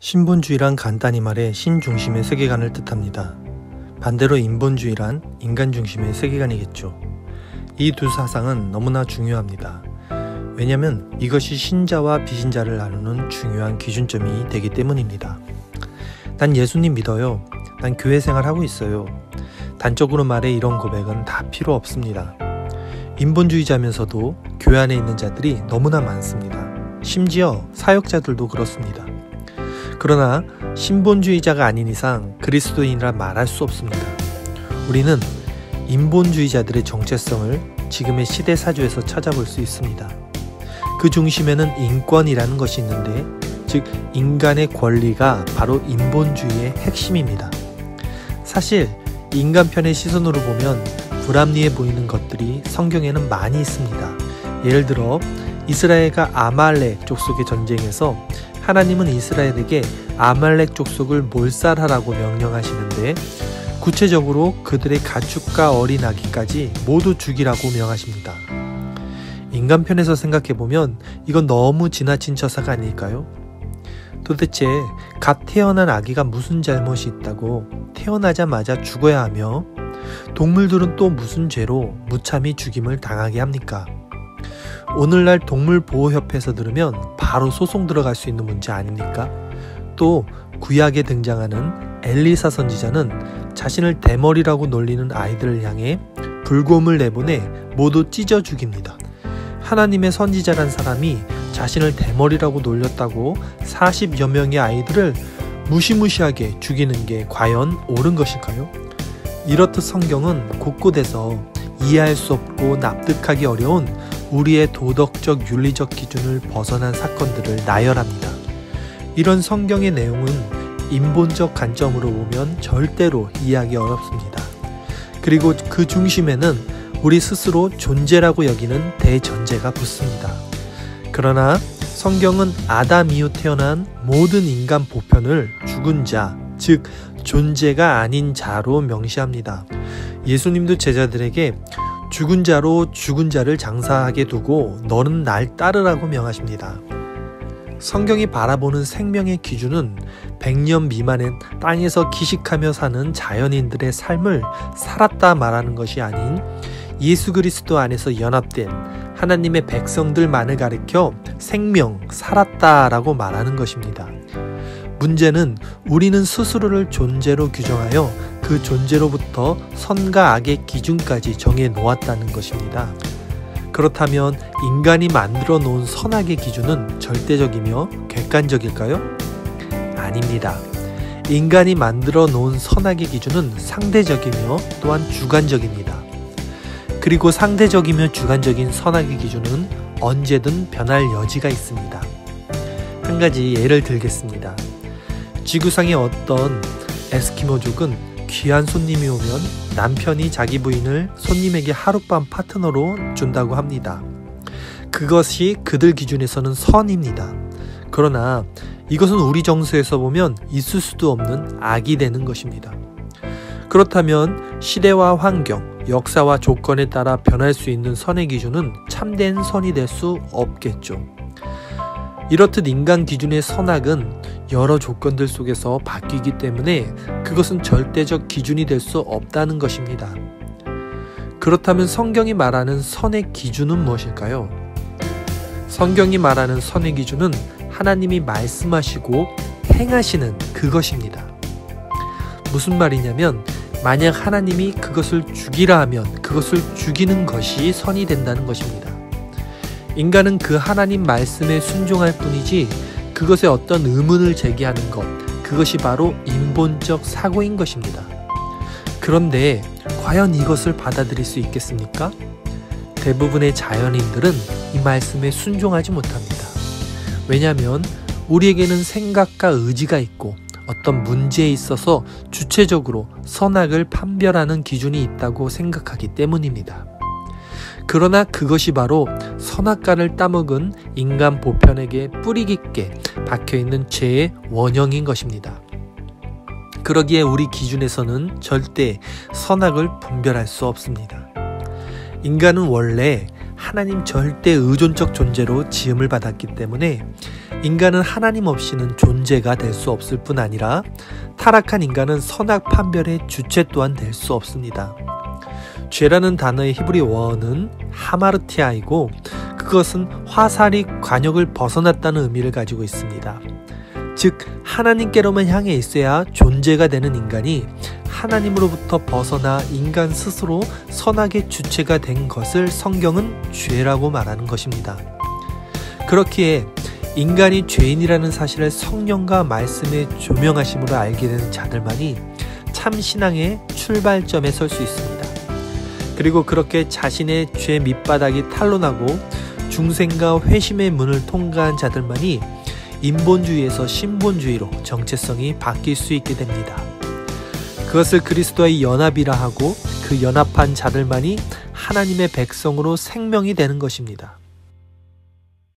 신본주의란 간단히 말해 신중심의 세계관을 뜻합니다. 반대로 인본주의란 인간 중심의 세계관이겠죠. 이 두 사상은 너무나 중요합니다. 왜냐하면 이것이 신자와 비신자를 나누는 중요한 기준점이 되기 때문입니다. 난 예수님 믿어요. 난 교회 생활하고 있어요. 단적으로 말해 이런 고백은 다 필요 없습니다. 인본주의자면서도 교회 안에 있는 자들이 너무나 많습니다. 심지어 사역자들도 그렇습니다. 그러나 신본주의자가 아닌 이상 그리스도인이라 말할 수 없습니다. 우리는 인본주의자들의 정체성을 지금의 시대 사주에서 찾아볼 수 있습니다. 그 중심에는 인권이라는 것이 있는데, 즉 인간의 권리가 바로 인본주의의 핵심입니다. 사실 인간편의 시선으로 보면 불합리해 보이는 것들이 성경에는 많이 있습니다. 예를 들어 이스라엘과 아말렉 족속의 전쟁에서 하나님은 이스라엘에게 아말렉 족속을 몰살하라고 명령하시는데, 구체적으로 그들의 가축과 어린 아기까지 모두 죽이라고 명하십니다. 인간편에서 생각해보면 이건 너무 지나친 처사가 아닐까요? 도대체 갓 태어난 아기가 무슨 잘못이 있다고 태어나자마자 죽어야 하며, 동물들은 또 무슨 죄로 무참히 죽임을 당하게 합니까? 오늘날 동물보호협회에서 들으면 바로 소송 들어갈 수 있는 문제 아닙니까? 또 구약에 등장하는 엘리사 선지자는 자신을 대머리라고 놀리는 아이들을 향해 불곰을 내보내 모두 찢어 죽입니다. 하나님의 선지자란 사람이 자신을 대머리라고 놀렸다고 40여 명의 아이들을 무시무시하게 죽이는 게 과연 옳은 것일까요? 이렇듯 성경은 곳곳에서 이해할 수 없고 납득하기 어려운 우리의 도덕적 윤리적 기준을 벗어난 사건들을 나열합니다. 이런 성경의 내용은 인본적 관점으로 보면 절대로 이해하기 어렵습니다. 그리고 그 중심에는 우리 스스로 존재라고 여기는 대전제가 붙습니다. 그러나 성경은 아담 이후 태어난 모든 인간 보편을 죽은 자, 즉 존재가 아닌 자로 명시합니다. 예수님도 제자들에게 죽은 자로 죽은 자를 장사하게 두고 너는 날 따르라고 명하십니다. 성경이 바라보는 생명의 기준은 100년 미만의 땅에서 기식하며 사는 자연인들의 삶을 살았다 말하는 것이 아닌 예수 그리스도 안에서 연합된 하나님의 백성들만을 가리켜 생명, 살았다라고 말하는 것입니다. 문제는 우리는 스스로를 존재로 규정하여 그 존재로부터 선과 악의 기준까지 정해 놓았다는 것입니다. 그렇다면 인간이 만들어 놓은 선악의 기준은 절대적이며 객관적일까요? 아닙니다. 인간이 만들어 놓은 선악의 기준은 상대적이며 또한 주관적입니다. 그리고 상대적이며 주관적인 선악의 기준은 언제든 변할 여지가 있습니다. 한 가지 예를 들겠습니다. 지구상의 어떤 에스키모족은 귀한 손님이 오면 남편이 자기 부인을 손님에게 하룻밤 파트너로 준다고 합니다. 그것이 그들 기준에서는 선입니다. 그러나 이것은 우리 정서에서 보면 있을 수도 없는 악이 되는 것입니다. 그렇다면 시대와 환경, 역사와 조건에 따라 변할 수 있는 선의 기준은 참된 선이 될 수 없겠죠. 이렇듯 인간 기준의 선악은 여러 조건들 속에서 바뀌기 때문에 그것은 절대적 기준이 될 수 없다는 것입니다. 그렇다면 성경이 말하는 선의 기준은 무엇일까요? 성경이 말하는 선의 기준은 하나님이 말씀하시고 행하시는 그것입니다. 무슨 말이냐면, 만약 하나님이 그것을 죽이라 하면 그것을 죽이는 것이 선이 된다는 것입니다. 인간은 그 하나님 말씀에 순종할 뿐이지 그것에 어떤 의문을 제기하는 것, 그것이 바로 인본적 사고인 것입니다. 그런데 과연 이것을 받아들일 수 있겠습니까? 대부분의 자연인들은 이 말씀에 순종하지 못합니다. 왜냐하면 우리에게는 생각과 의지가 있고 어떤 문제에 있어서 주체적으로 선악을 판별하는 기준이 있다고 생각하기 때문입니다. 그러나 그것이 바로 선악과를 따먹은 인간 보편에게 뿌리 깊게 박혀있는 죄의 원형인 것입니다. 그러기에 우리 기준에서는 절대 선악을 분별할 수 없습니다. 인간은 원래 하나님 절대 의존적 존재로 지음을 받았기 때문에 인간은 하나님 없이는 존재가 될 수 없을 뿐 아니라 타락한 인간은 선악 판별의 주체 또한 될 수 없습니다. 죄라는 단어의 히브리 원어는 하마르티아이고 그것은 화살이 관역을 벗어났다는 의미를 가지고 있습니다. 즉 하나님께로만 향해 있어야 존재가 되는 인간이 하나님으로부터 벗어나 인간 스스로 선악의 주체가 된 것을 성경은 죄라고 말하는 것입니다. 그렇기에 인간이 죄인이라는 사실을 성령과 말씀의 조명하심으로 알게 된 자들만이 참 신앙의 출발점에 설 수 있습니다. 그리고 그렇게 자신의 죄 밑바닥이 탄로나고 중생과 회심의 문을 통과한 자들만이 인본주의에서 신본주의로 정체성이 바뀔 수 있게 됩니다. 그것을 그리스도의 연합이라 하고 그 연합한 자들만이 하나님의 백성으로 생명이 되는 것입니다.